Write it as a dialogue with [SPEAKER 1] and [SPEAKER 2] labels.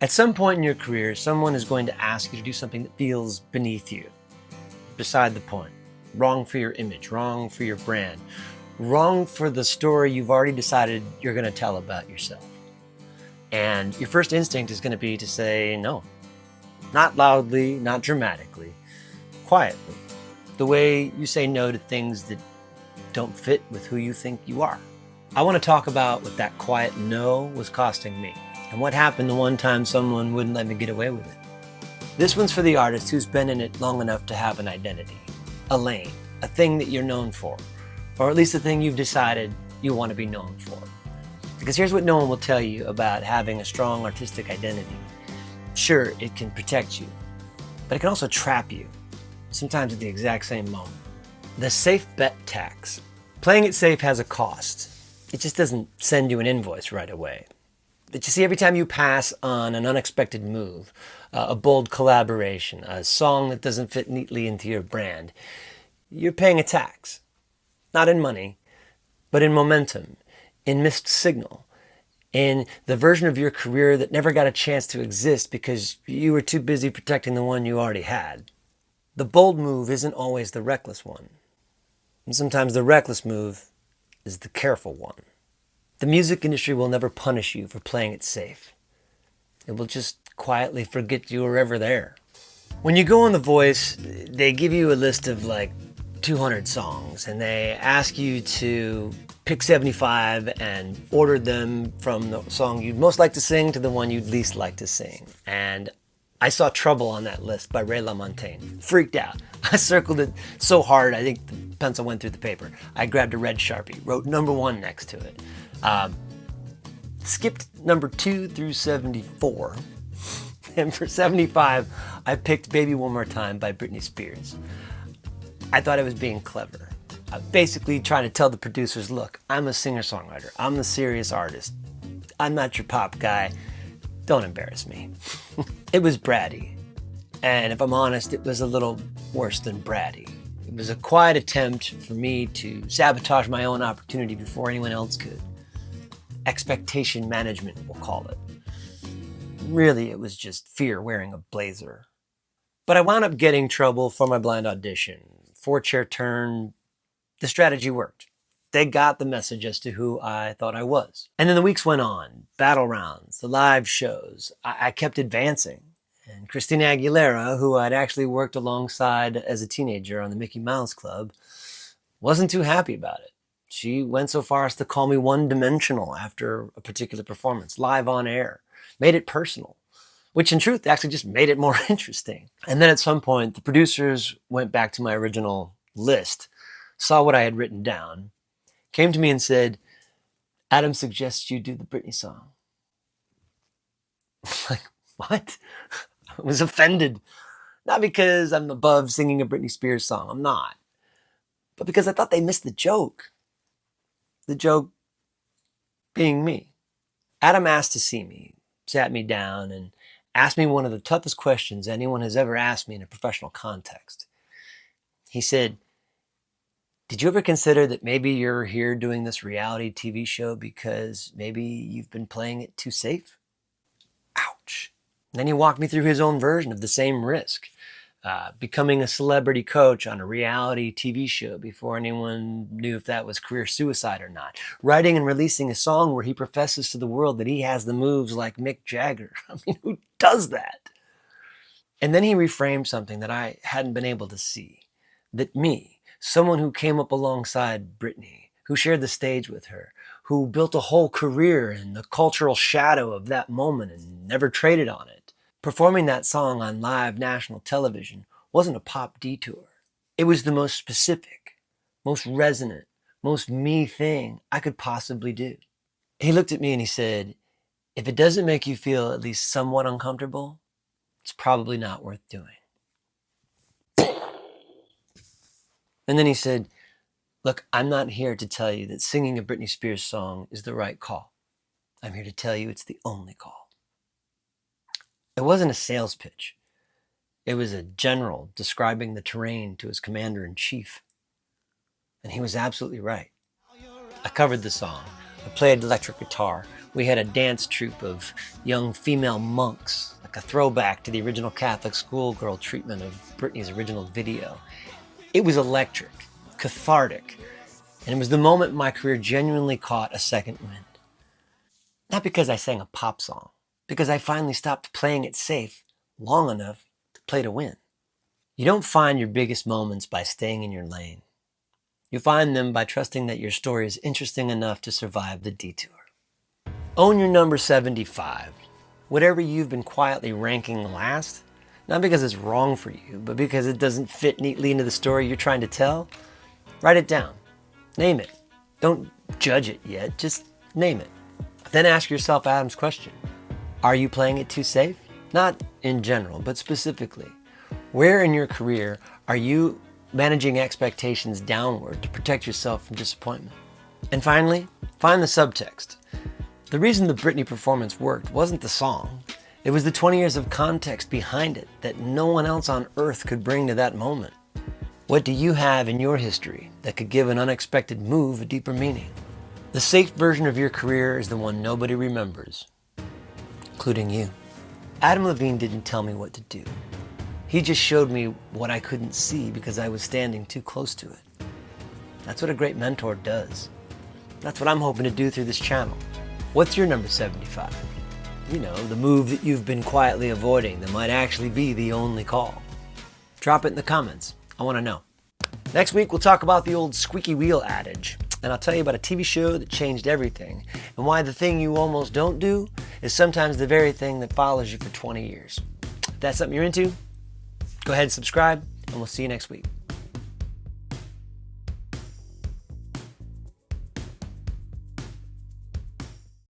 [SPEAKER 1] At some point in your career, someone is going to ask you to do something that feels beneath you, beside the point, wrong for your image, wrong for your brand, wrong for the story you've already decided you're going to tell about yourself. And your first instinct is going to be to say no. Not loudly, not dramatically, quietly. The way you say no to things that don't fit with who you think you are. I want to talk about what that quiet no was costing me, and what happened the one time someone wouldn't let me get away with it. This one's for the artist who's been in it long enough to have an identity, a lane, a thing that you're known for, or at least a thing you've decided you want to be known for. Because here's what no one will tell you about having a strong artistic identity. Sure, it can protect you, but it can also trap you, sometimes at the exact same moment. The safe bet tax. Playing it safe has a cost. It just doesn't send you an invoice right away. But you see, every time you pass on an unexpected move, a bold collaboration, a song that doesn't fit neatly into your brand, you're paying a tax. Not in money, but in momentum, in missed signal, in the version of your career that never got a chance to exist because you were too busy protecting the one you already had. The bold move isn't always the reckless one. And sometimes the reckless move is the careful one. The music industry will never punish you for playing it safe. It will just quietly forget you were ever there. When you go on The Voice, they give you a list of like 200 songs, and they ask you to pick 75 and order them from the song you'd most like to sing to the one you'd least like to sing. And I saw Trouble on that list by LaMontagne. Freaked out. I circled it so hard I think the pencil went through the paper. I grabbed a red Sharpie, wrote number 1 next to it. Skipped number 2 through 74. And for 75, I picked Baby One More Time by Britney Spears. I thought I was being clever. Basically trying to tell the producers, look, I'm a singer-songwriter. I'm the serious artist. I'm not your pop guy. Don't embarrass me. It was bratty. And if I'm honest, it was a little worse than bratty. It was a quiet attempt for me to sabotage my own opportunity before anyone else could. Expectation management, we'll call it. Really, it was just fear wearing a blazer. But I wound up getting trouble for my blind audition. 4-chair turn. The strategy worked. They got the message as to who I thought I was. And then the weeks went on. Battle rounds, the live shows. I kept advancing. And Christina Aguilera, who I'd actually worked alongside as a teenager on the Mickey Mouse Club, wasn't too happy about it. She went so far as to call me one-dimensional after a particular performance, live on air. Made it personal, which in truth actually just made it more interesting. And then at some point, the producers went back to my original list, saw what I had written down, came to me and said, Adam suggests you do the Britney song. Like, what? I was offended. Not because I'm above singing a Britney Spears song. I'm not. But because I thought they missed the joke. The joke being me. Adam asked to see me, sat me down, and asked me one of the toughest questions anyone has ever asked me in a professional context. He said, did you ever consider that maybe you're here doing this reality TV show because maybe you've been playing it too safe? Ouch. And then he walked me through his own version of the same risk. Becoming a celebrity coach on a reality TV show before anyone knew if that was career suicide or not. Writing and releasing a song where he professes to the world that he has the moves like Mick Jagger. I mean, who does that? And then he reframed something that I hadn't been able to see. That me, someone who came up alongside Britney, who shared the stage with her, who built a whole career in the cultural shadow of that moment and never traded on it. Performing that song on live national television wasn't a pop detour. It was the most specific, most resonant, most me thing I could possibly do. He looked at me and he said, if it doesn't make you feel at least somewhat uncomfortable, it's probably not worth doing. And then he said, look, I'm not here to tell you that singing a Britney Spears song is the right call. I'm here to tell you it's the only call. It wasn't a sales pitch. It was a general describing the terrain to his commander-in-chief. And he was absolutely right. I covered the song. I played electric guitar. We had a dance troupe of young female monks, like a throwback to the original Catholic schoolgirl treatment of Britney's original video. It was electric, cathartic, and it was the moment my career genuinely caught a second wind. Not because I sang a pop song, because I finally stopped playing it safe long enough to play to win. You don't find your biggest moments by staying in your lane. You find them by trusting that your story is interesting enough to survive the detour. Own your number 75. Whatever you've been quietly ranking last, not because it's wrong for you, but because it doesn't fit neatly into the story you're trying to tell, write it down. Name it. Don't judge it yet, just name it. Then ask yourself Adam's question. Are you playing it too safe? Not in general, but specifically. Where in your career are you managing expectations downward to protect yourself from disappointment? And finally, find the subtext. The reason the Britney performance worked wasn't the song. It was the 20 years of context behind it that no one else on earth could bring to that moment. What do you have in your history that could give an unexpected move a deeper meaning? The safe version of your career is the one nobody remembers, including you. Adam Levine didn't tell me what to do. He just showed me what I couldn't see because I was standing too close to it. That's what a great mentor does. That's what I'm hoping to do through this channel. What's your number 75? You know, the move that you've been quietly avoiding that might actually be the only call. Drop it in the comments. I want to know. Next week, we'll talk about the old squeaky wheel adage. And I'll tell you about a TV show that changed everything and why the thing you almost don't do is sometimes the very thing that follows you for 20 years. If that's something you're into, go ahead and subscribe, and we'll see you next week.